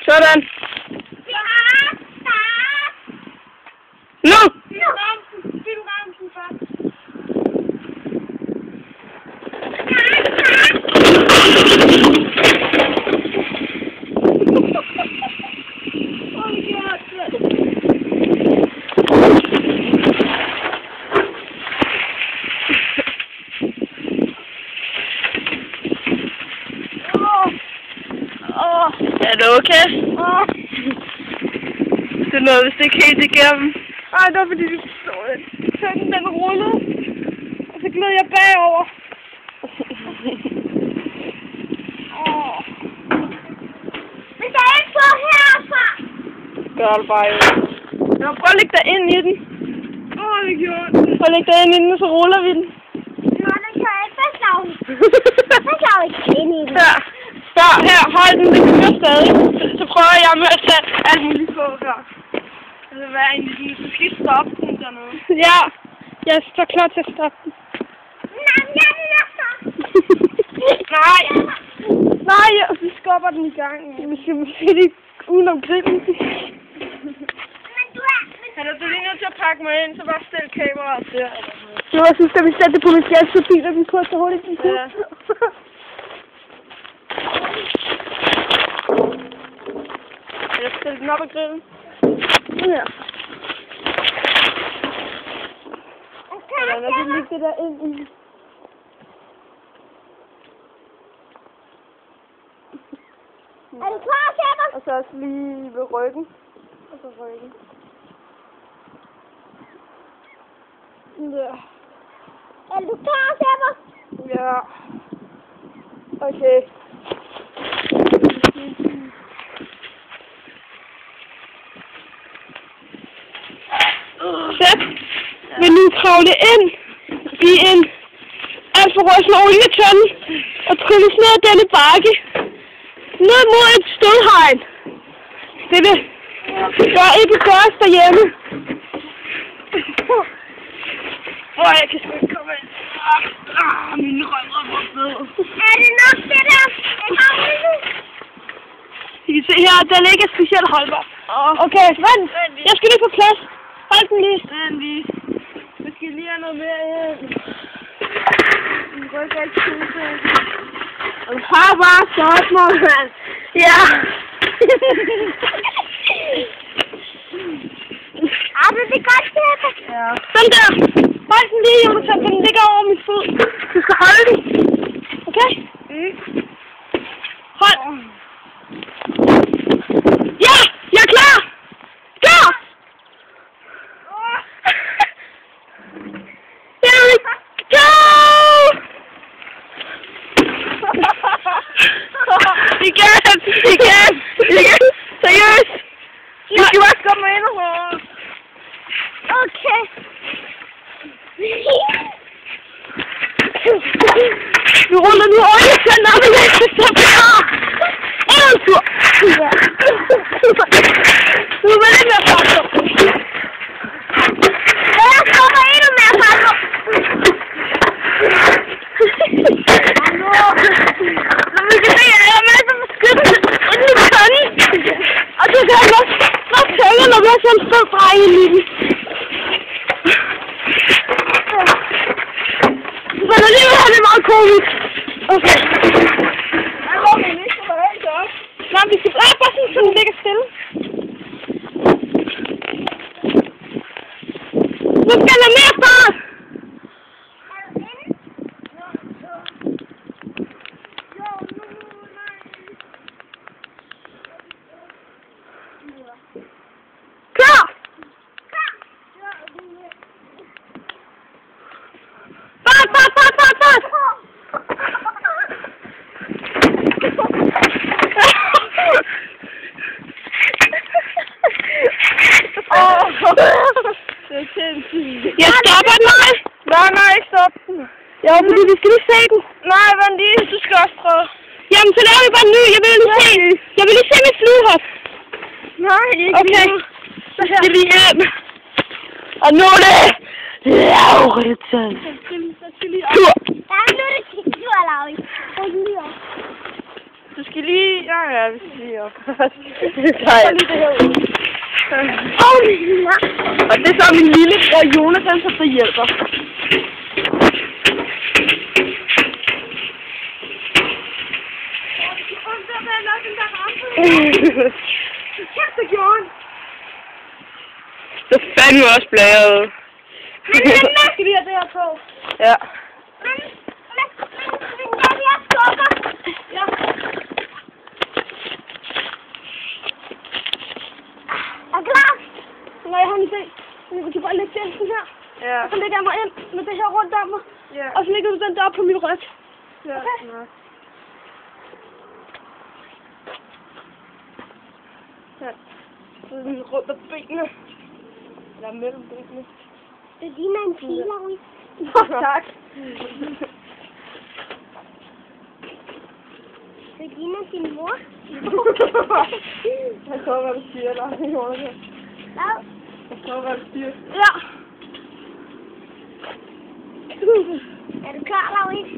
Sådan. Nu! Er det okay? Det er noget, hvis det ikke helt igennem. Ej, det var fordi, den rullede, og så gled jeg bagover. Men der er ikke på herfra. Gør det bare, jo. Nå, prøv at lægge dig ind i den. Det gjorde den. Prøv at lægge dig ind i den, og så ruller vi den. Nå, den kan jeg ikke beslage. Den kan jeg ikke ind i den. Ja, her, hold den, det kører stadig. Så prøver jeg med at tage alt muligt på her. Altså, hvad er egentlig, du skal stoppe den dernede. Ja, jeg står klar til at stoppe den. Nej, nej, vi skubber den i gang. Vi skal måske lige udenom grillen. Eller du er lige nødt til at pakke mig ind, så bare stil kameraet der. Jo, jeg synes, at vi sætter det på min fjerde, så biler den på så hurtigt den kunne. Ja. Eller stille den op ad grillen. Ja. Eller lad os lægge det der ind i. Er du klar, Sæber? Og så også lige ved ryggen. Og så ryggen. Der. Er du klar, Sæber? Ja. Okay. Sæt vil nu kravle ind i en alt for røsende olietønde og trylles ned ad denne bakke. Ned mod et stødhegn. Det vil ikke gøres derhjemme. Jeg kan sgu ikke komme ind. Mine rødder var fede. Er det nok det der? I kan se her, den ikke er specielt holdbar. Okay, vent. Jeg skal lige på plads. Hold den lige. Jeg skal lige have noget mere ind. Den rykker ikke ud. Og du har bare spørgsmål, mand. Ja. Det er godt, Sæber. Ja. Sådan der. Hold den lige, Jonathan, for den ligger over min fod. Du skal holde den. Okay? Hold. Ja! Jeg er klar! Klar! Here we go! Igen! Seriøst! Du skal også komme med endnu hårdere. Okay. Du ruller nu olietønden op i næste step. En tur. Du vil ikke mere fart op. Jeg skubber endnu mere fart op. Som vi kan se, er der masser af beskyttelse inde i tønden. Og så kan jeg nok tænke, når vi har sådan en sted dreng i den. Så alligevel er det meget komisk. Okay. Hvor er det ikke så højt op? Nej, vi skal bare sådan, så den ligger stille. Nu skal der mere fart! Klar! Fart! Det er sindssygt. Jeg stopper den, nej, ikke stop den. Ja, fordi vi skal lige se den. Nej, vent lige, du skal også prøve. Jamen, så laver vi bare en ny. Jeg vil lige se mit flyhop. Nej, ikke okay. Så her. Det er lige hjem. Og nu er det Lauritsen. Tur. Ja, nu er det tur, Lauritsen. Du skal skal lige... Ja, vi skal lige op. Nej. Lige det her ud. Og det er så min lillebror Jonathan, som der hjælper. Kæft, det gjorde han. Det er fandme også blæret. Men skal vi have det her på? Ja. Ja. Er klar? Nej, jeg har en idé. Vi kan bare lægge den her. Ja. Og så lægger jeg mig ind med det her rundt om mig. Ja. Og så lægger du den der på min ryg. Ja. Okay. Ja. Så den rundt om benene. Eller mellem benene. Det ligner en pile, Louis. Tak. Det ligner din mor. Jeg tror, hvad du siger, der er i hovedet. Hvad? Jeg tror, hvad du siger. Ja. Er du klar, Louis?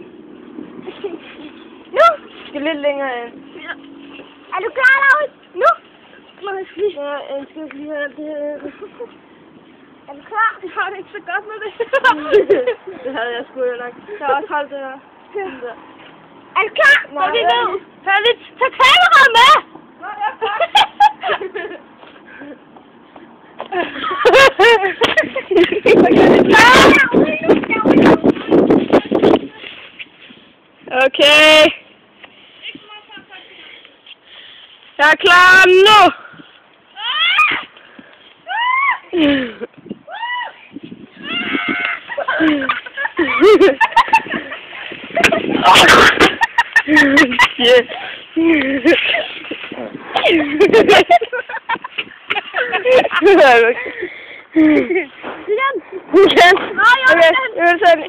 Nu! Skal lidt længere ind. Ja. Er du klar, Louis? Nu! Nej, jeg skal lige have det her. Er du klar? Jeg har det ikke så godt med det. Det havde jeg sgu heller ikke. Jeg har også holdt det her. Ja. Er du klar? Nej, Gå lige ja. ned. Tag kameraet med! Nå, ja, tak. Okay. Jeg er klar nu.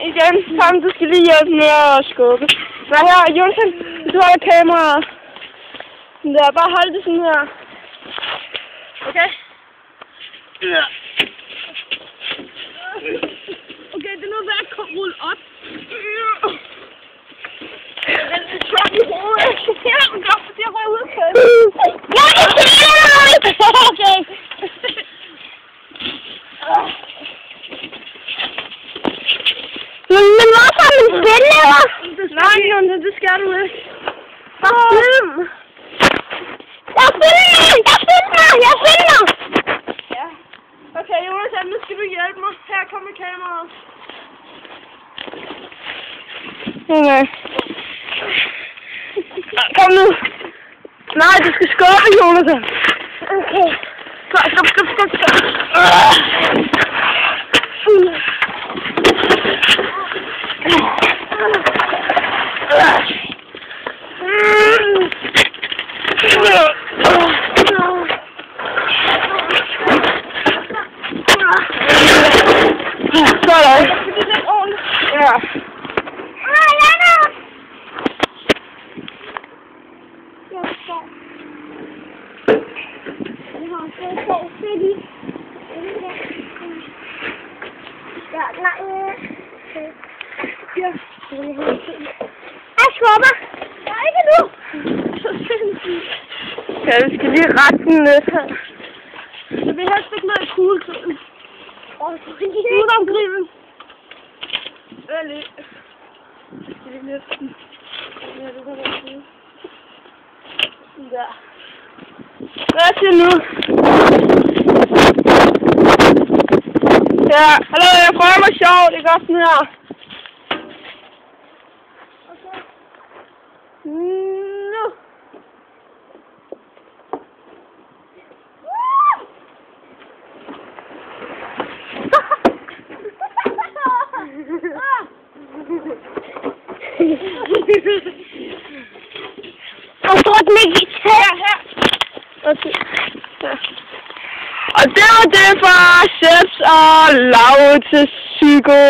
Igen. Kom, du skal lige hjælpe med at skubbe. Nå her, Jonathan, du har kameraet. Der, bare hold det sådan her. Okay? Ja. Okay, det er noget værd at rulle op. Den er træt i hovedet. Det røg ud på det. Okay. Men hvorfor er man spændende? Nej, Jonathan, det skal du ikke. Jeg filmer! Ja. Okay, Jonathan, nu skal du hjælpe mig. Her kommer kameraet. Okay. Kom nu. Nej, du skal skubbe, Jonathan. Okay. Skub. Sådan. Ja. Jeg skubber. Jeg er ikke nu. Så sindssygt. Ja, vi skal lige rette den lidt her. Jeg vil helst ikke noget i kugletiden. Udomgriben. Lige. Jeg skal lige løfte den. Ja, det kan være fint. Sådan der. Hvad siger nu? Ja, hallo, jeg prøver mig sjovt, det går sådan her. Okay. Nu. Og så den ikke her. Okay. Ja. Og det var det fra Seps og Lautes Psyko.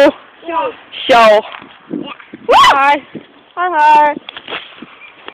Sjov. Ja. Hej. Hej.